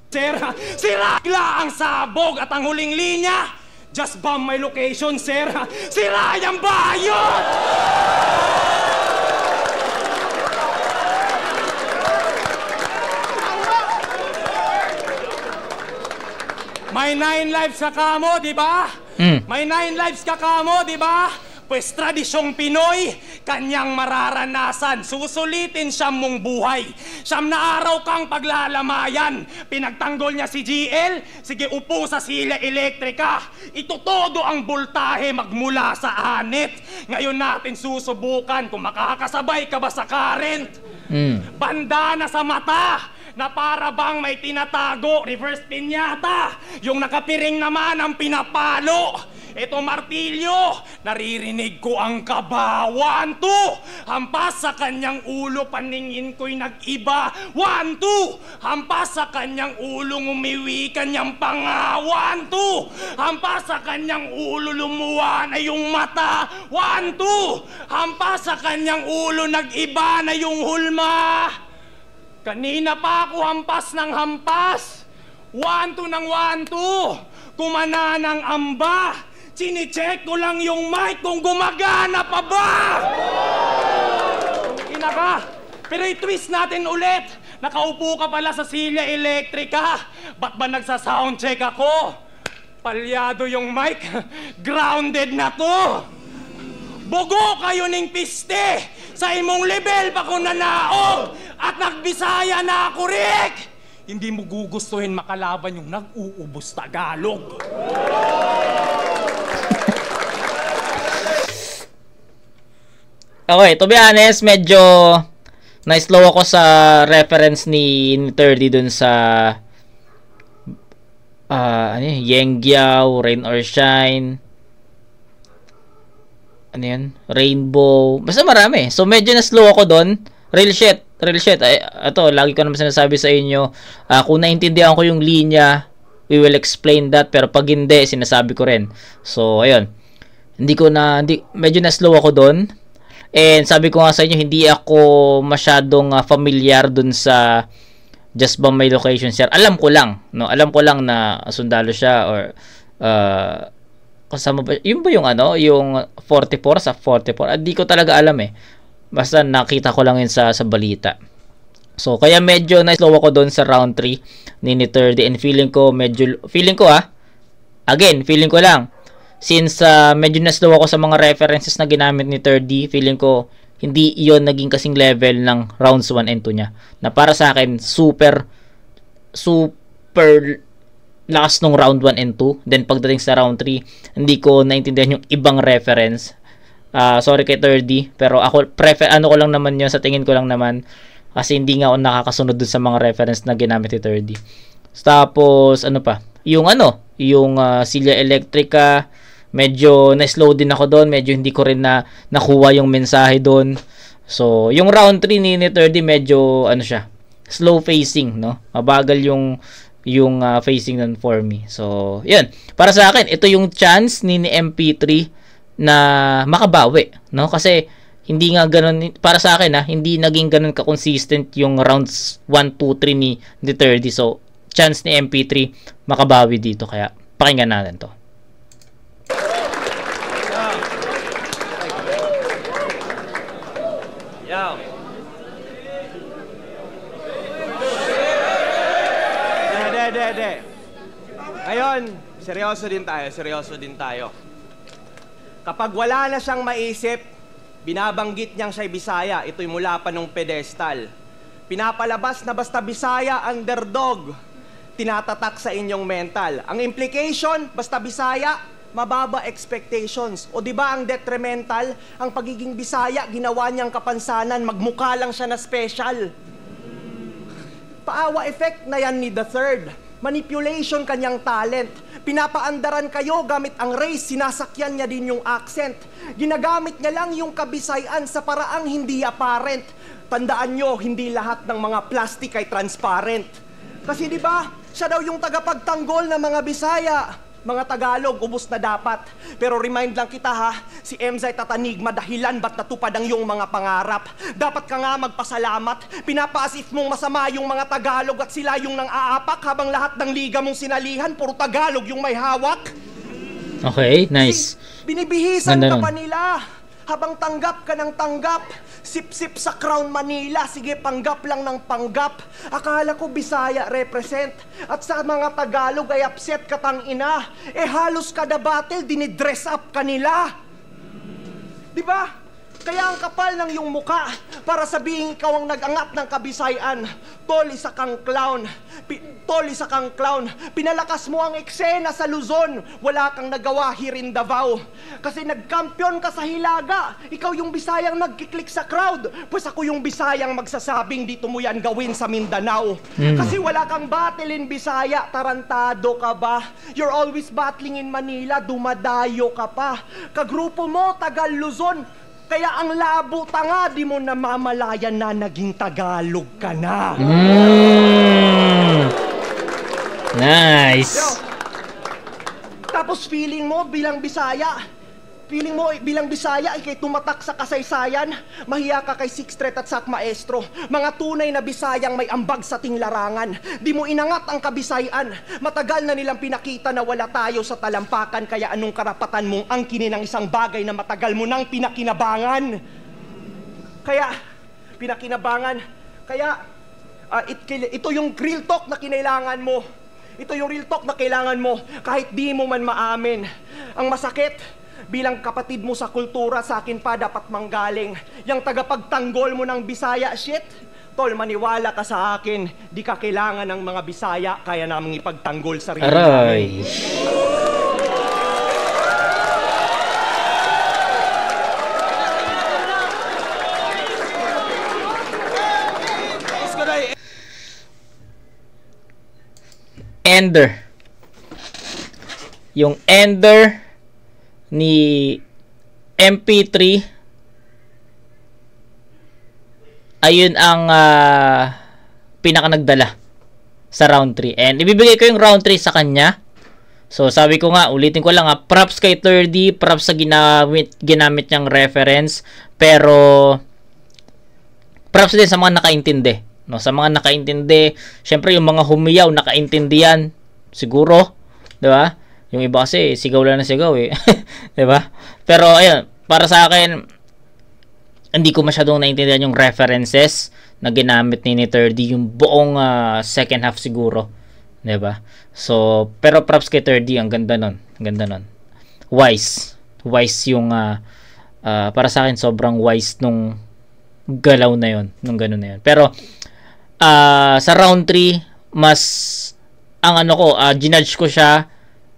Sir, sira ang sabog at ang huling linya. Just bomb my location, sir. Sira yung bayot! May 9 lives ka kamo, di ba? May 9 lives ka kamo, di ba? Pues tradisyong Pinoy, kanyang mararanasan. Susulitin siyam mong buhay. Siyam na araw kang paglalamayan. Pinagtanggol niya si GL, sige upo sa silya elektrika. Itutodo ang voltahe magmula sa anit. Ngayon natin susubukan kung makakasabay ka ba sa current. Bandana sa mata na para bang may tinatago, reverse pinyata. Yung nakapiring naman ang pinapalo. Ito martilyo, naririnig ko ang kaba. 1, 2, hampas sa kanyang ulo, paningin ko'y nag-iba. 1, 2, hampas sa kanyang ulo, umiwi kanyang panga. 1, 2, hampas sa kanyang ulo, lumuwa na yung mata. 1, 2, hampas sa kanyang ulo, nag-iba na yung hulma. Kanina pa ako hampas ng hampas. 1, 2 ng 1, 2, kumana ng amba. Sine-check ko lang yung mic kung gumagana pa ba! Ina ka! Pero i-twist natin ulit. Nakaupo ka pala sa silya elektrika. Ba't ba nagsa-soundcheck ako? Palyado yung mic. Grounded na to. Bugo kayo ning piste. Sa imong level pa ko nanaog. At nagbisaya na ako, Rick! Hindi mo gugustuhin makalaban yung nag-uubos Tagalog. Okay, to be honest, medyo na-slow ako sa reference ni 30 dun sa Yenggyao, Rain or Shine. Ano yun? Rainbow. Basta marami. So, medyo na-slow ako dun. Real shit. Ito, lagi ko naman sinasabi sa inyo, kung naintindihan ko yung linya, we will explain that. Pero pag hindi, sinasabi ko rin. So, ayun. Medyo na-slow ako dun. And sabi ko nga sa inyo, hindi ako masyadong familiar dun sa just bomb my location sir. Alam ko lang na sundalo siya or kasama ba yun ba yung yung 44 sa 44. Hindi ko talaga alam basta nakita ko lang yun sa balita. So kaya medyo na-slow ako doon sa round 3 ni 30 and feeling ko lang since medyo na-slow ako sa mga references na ginamit ni 30, feeling ko hindi iyon naging kasing level ng rounds 1 and 2 niya. Na para sa akin, super lakas nung round 1 and 2. Then pagdating sa round 3, hindi ko naintindihan yung ibang reference. Sorry kay 30, pero ako ko lang naman yun, sa tingin ko lang naman. Kasi hindi nga ako nakakasunod dun sa mga reference na ginamit ni 30. Tapos, yung Silya Electrica, medyo na-slow din ako doon. Medyo hindi ko rin nakuha yung mensahe doon. So, yung round 3 ni 30, medyo, slow facing, no? Mabagal yung facing nun for me. So, yun. Para sa akin, ito yung chance ni MP3 na makabawi, no? Kasi, hindi nga ganun, para sa akin, hindi naging ganun ka-consistent yung rounds 1, 2, 3 ni 30. So, chance ni MP3 makabawi dito. Kaya, pakinggan natin to. Ngayon, seryoso din tayo. Kapag wala na siyang maisip, binabanggit niyang siya'y Bisaya. Ito'y mula pa nung pedestal. Pinapalabas na basta Bisaya, underdog. Tinatatak sa inyong mental. Ang implication, basta Bisaya, mababa expectations. O di ba ang detrimental, ang pagiging Bisaya, ginawa niyang kapansanan, magmukha lang siya na special. Paawa effect na yan ni The Third. Manipulation kanyang talent. Pinapaandaran kayo gamit ang race, sinasakyan niya din yung accent. Ginagamit niya lang yung Kabisayan sa paraang hindi apparent. Tandaan nyo, hindi lahat ng mga plastic ay transparent. Kasi di ba, siya daw yung tagapagtanggol ng mga Bisaya. Mga Tagalog, ubos na dapat. Pero remind lang kita ha, si Emzay Tatanigma dahilan ba't natupad ang iyong mga pangarap. Dapat ka nga magpasalamat. Pinapaasif mong masama yung mga Tagalog at sila yung nang aapak habang lahat ng liga mong sinalihan, puro Tagalog yung may hawak. Okay, nice. Binibihisan Ganda ka nun. pa nila. Habang tanggap ka ng tanggap, sip-sip sa Crown Manila, sige panggap lang ng panggap. Akala ko Bisaya represent, at sa mga Tagalog ay upset ka tangina. Halos kada battle, dinidress up ka nila. Diba? Kaya ang kapal ng iyong muka para sabihin ikaw ang nag-angat ng Kabisayan. Tol, isa kang clown. Tol, isa kang clown. Pinalakas mo ang eksena sa Luzon. Wala kang nagawa here in Davao. Kasi nagkampiyon ka sa Hilaga. Ikaw yung Bisayang nagkiklik sa crowd. Pues ako yung Bisayang magsasabing dito mo yan gawin sa Mindanao. Kasi wala kang battle in Bisaya. Tarantado ka ba? You're always battling in Manila. Dumadayo ka pa. Kagrupo mo, Tagal Luzon. Kaya ang labo tanga, di mo namamalayan na naging Tagalog ka na. Nice. Yo, tapos feeling mo bilang Bisaya, ikay tumatak sa kasaysayan, mahiya ka kay Sixth Street at Sak Maestro. Mga tunay na Bisayang may ambag sa ting larangan. Di mo inangat ang Kabisayan. Matagal na nilang pinakita na wala tayo sa talampakan, kaya anong karapatan mong angkinin ang isang bagay na matagal mo nang pinakinabangan? Kaya, ito yung real talk na kinailangan mo. Ito yung real talk na kailangan mo, kahit di mo man maamin. Ang masakit, bilang kapatid mo sa kultura, sa akin pa dapat manggaling. Yang tagapagtanggol mo ng Bisaya shit, tol, maniwala ka sa akin, di ka kailangan ng mga Bisaya, kaya namang ipagtanggol sarili namin. Ender. Yung Ender ni MP3, ayun ang pinaka nagdala sa round 3. And ibibigay ko yung round 3 sa kanya. So sabi ko nga, ulitin ko lang props kay 30, props sa ginamit niyang reference, pero props din sa mga nakaintindi. No, sa mga nakaintindi, syempre yung mga humiyaw nakaintindihan siguro, 'di ba? Yung iba kasi sigaw lang na sigaw eh. 'Di ba? Pero ayun, para sa akin hindi ko masyadong naintindihan yung references na ginamit ni 30, yung buong second half siguro, 'di ba? So, pero props kay 30, ang ganda nun. Ang ganda nun. Wise yung para sa akin sobrang wise nung galaw na 'yon, nung ganoon na 'yon. Pero sa round 3, mas ang ginudge ko siya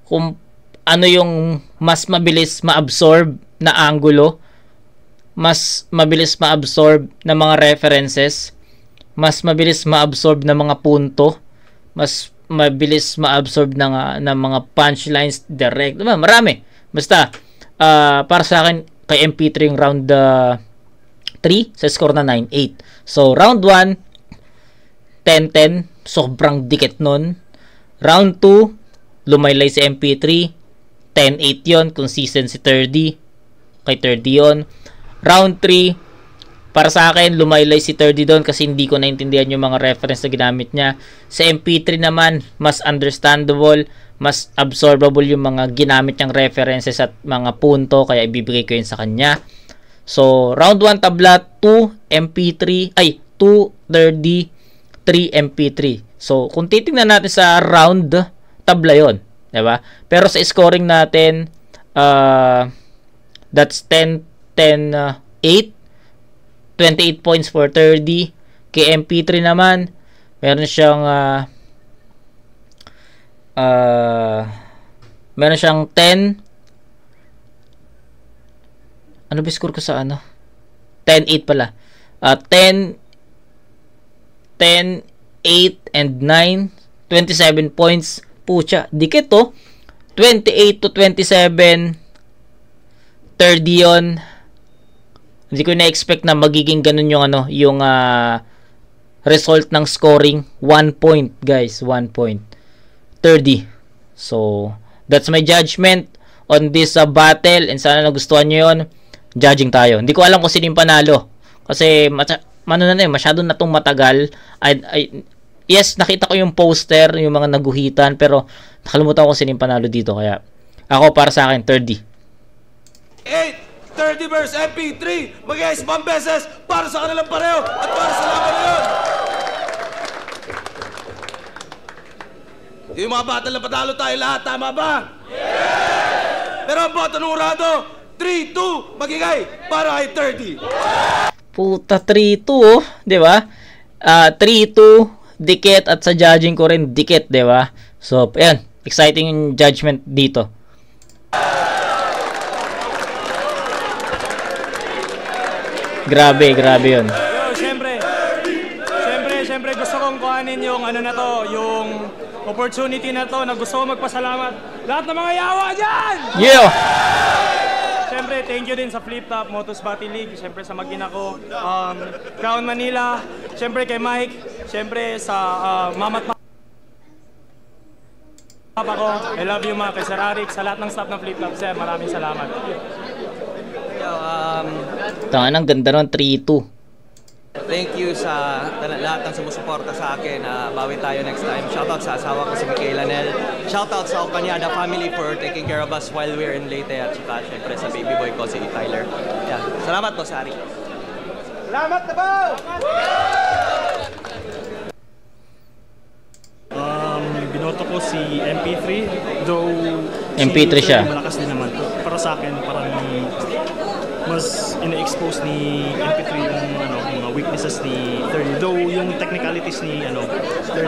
kung ano yung mas mabilis ma-absorb na angulo, mas mabilis ma-absorb na mga references, mas mabilis ma-absorb na mga punto, mas mabilis ma-absorb na mga punchlines direct. Diba? Marami. Basta, para sa akin, kay MP3 yung round 3 sa score na 9-8. So, round 1, 10-10, sobrang dikit nun. Round 2, lumaylay si MP3, 10-8 yun, consistent si 30, kay 30 yun. Round 3, para sa akin, lumaylay si 30 doon kasi hindi ko naintindihan yung mga reference na ginamit niya. Sa MP3 naman, mas understandable, mas absorbable yung mga ginamit niyang references at mga punto, kaya ibibigay ko yun sa kanya. So, round 1 tabla, 2 MP3, 2 30, 3 MP3. So, kung titingnan natin sa round, tabla yon, 'di ba? Pero sa scoring natin, that's 10-8, 28 points for 30. Kay MP3 naman, meron siyang 10. Ano ba score ko sa 10-8 pala. 10, 8, and 9. 27 points. Pucha, dikit to. 28 to 27. 30 yun. Hindi ko na-expect na magiging ganun yung ano, yung result ng scoring. 1 point, guys. 1 point. 30. So, that's my judgment on this battle. And sana nagustuhan nyo yun. Judging tayo. Hindi ko alam kung sino yung panalo. Kasi, masyado na itong matagal. Yes, nakita ko yung poster, yung mga naguhitan. Pero, nakalimutan ko kung sino yung panalo dito. Kaya, ako para sa akin, 30. 30 versus MP3. Mag-ice pang beses para sa kanilang pareho at para sa laban na yun. Yung mga battle na patalo tayo lahat, tama ba? Yes! Pero ang boto ng Urado, 3-2, magigay para kay 30. Puta, 3-2, oh. Diba? 3-2, dikit, at sa judging ko rin, dikit, diba? So, ayan, exciting yung judgment dito. Grabe yun. Yo, syempre gusto kong kuhanin yung ano na to, yung opportunity na to na gusto kong magpasalamat lahat ng mga yawa dyan! Yeah! Syempre, thank you din sa Flip Top Motos Battle League, syempre sa magina ko, Crown Manila, syempre kay Mike, syempre sa mama't papa ko, I love you ma, kay Sir Arik, sa lahat ng staff ng Flip Top, sir, maraming salamat. Tangan, ang ganda nun, 3-2. Thank you sa lahat ng sumusuporta sa akin. Bawi tayo next time. Shoutout sa asawa ko si Michaela Nel. Shoutout sa Okanyada family for taking care of us while we're in Leyte. At saka syempre sa baby boy ko si Tyler. Yeah. Salamat po, Sari. Salamat na po! Binoto ko si MP3, though MP3 si siya. Malakas din naman. Para sa akin, parang mas ina-expose ni MP3 yung mga weaknesses ni 30. Though yung technicalities ni 30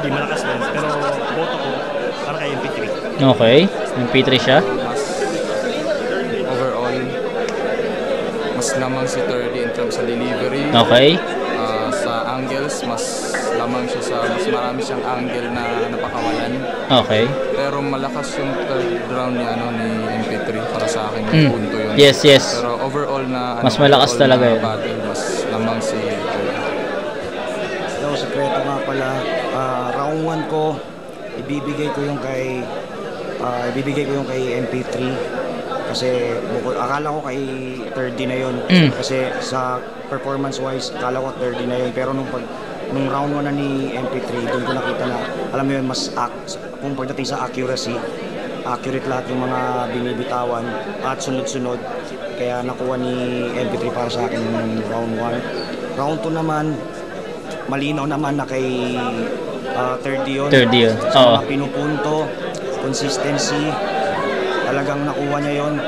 malakas din. Pero boto ko para kay MP3. Okay, MP3 siya. Overall, mas lamang si 30 in terms sa delivery. Okay. Sa angles, mas lamang siya sa mas marami siyang angle na napakawalan. Okay. Pero malakas yung third round ni MP3 para sa akin yung punto yun. Yes. Pero overall na mas malakas talaga yun. Battle, mas lamang si 30. Sekreto nga pala, round 1 ko ibibigay ko yung kay MP3 kasi akala ko kay 30 na yun kasi sa performance wise akala ko 30 na yun, pero nung round 1 na ni MP3 doon ko nakita na alam mo yun, mas kung pagdating sa accuracy, accurate lahat yung mga binibitawan at sunod-sunod, kaya nakuha ni MP3 para sa akin yung round 1. Round 2 naman malinaw naman na kay 30 yun. Sa mga pinupunto, consistency, talagang nakuha niya yun.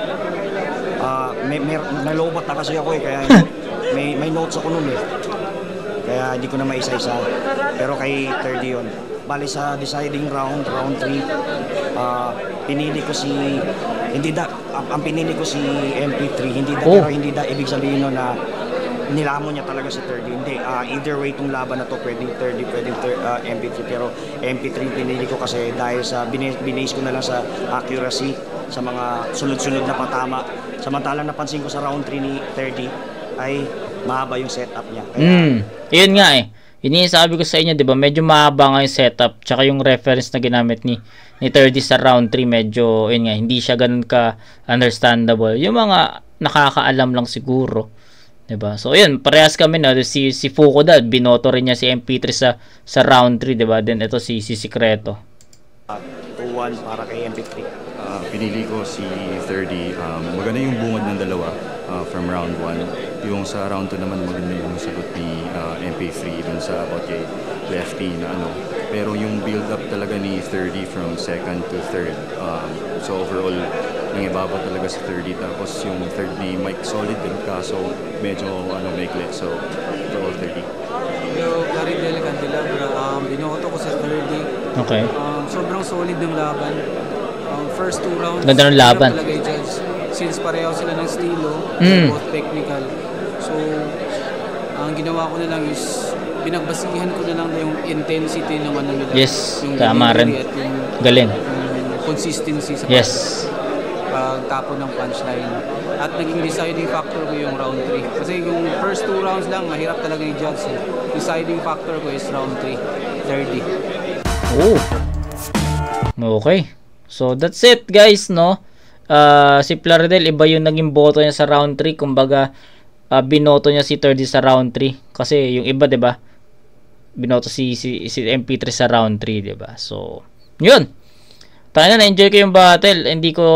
Nalobat na kasi ako kaya may notes ako nun kaya hindi ko na maisa-isa. Pero kay 30 yun. Bali sa deciding round 3, pinili ko ang pinili ko si MP3, pero hindi ibig sabihin nun na nilamon niya talaga si 30. Hindi, either way itong laban na to, pwedeng 30, pwedeng MP3, pero MP3 pinili ko kasi dahil sa binase ko na lang sa accuracy, sa mga sunod-sunod na patama. Samantalang napansin ko sa round 3 ni 30 ay mahaba yung setup niya. Yun nga Yun yung sabi ko sa inyo, di ba? Medyo mahaba nga yung setup, tsaka yung reference na ginamit ni 30 sa round 3, medyo, yun nga, hindi siya ganun ka understandable. Yung mga nakakaalam lang siguro. Diba? So, yun, parehas kami na. Si Fukuda, binoto rin niya si MP3 sa round 3, diba? Then, ito si Secreto. 2-1 para kay MP3. Pinili ko si 30. Maganda yung bungad ng dalawa from round 1. Yung sa round 2 naman, maganda yung sagot ni MP3 dun sa about kay lefty na Pero yung build-up talaga ni 30 from second to third. So, overall, nangibaba talaga si 30, tapos yung third ni Mike solid din, kaso medyo maikli, so overall 30. Yo, Claribel Candelabra, binoto ko sa 30. Okay. Sobrang solid ng laban. First 2 rounds, ganda ng laban talaga i-judge since pareho sila ng estilo, both technical. So, ang ginawa ko na lang is binagbasihan ko na lang yung intensity ng nila. Yes, tama rin. Galing. consistency sa Yes. pagtapon ng punchline. At naging deciding factor ko yung round 3. Kasi yung first 2 rounds lang, mahirap talaga i-judge. Deciding factor ko is round 3, 30. Oh. Okay. So, that's it, guys, no? Si Plaridel, iba yung naging boto niya sa round 3. Kumbaga, binoto niya si 30 sa round 3. Kasi yung iba, diba? Binoto si MP3 sa round 3, diba? So, yun. Tayo na-enjoy ko yung battle. Hindi ko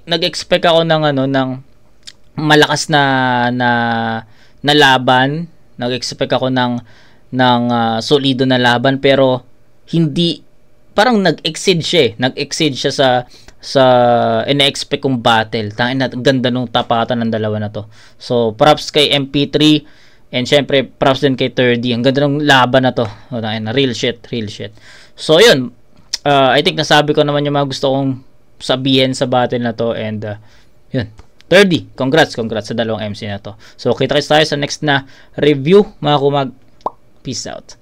nag-expect ako ng ng malakas na laban. Nag-expect ako ng solido na laban, pero hindi, parang nag-exceed siya. Nag-exceed siya sa ina-expect kong battle. Tangina, ganda nung tapatan ng dalawa na to. So, props kay MP3 and syempre props din kay 30. Ang ganda ng laban na to. Tangina, real shit. So, yun. I think nasabi ko naman yung mga gusto kong sabihin sa battle na to, and yun. 30, congrats sa dalawang MC na to. So kita tayo sa next na review, mga kumag. Peace out.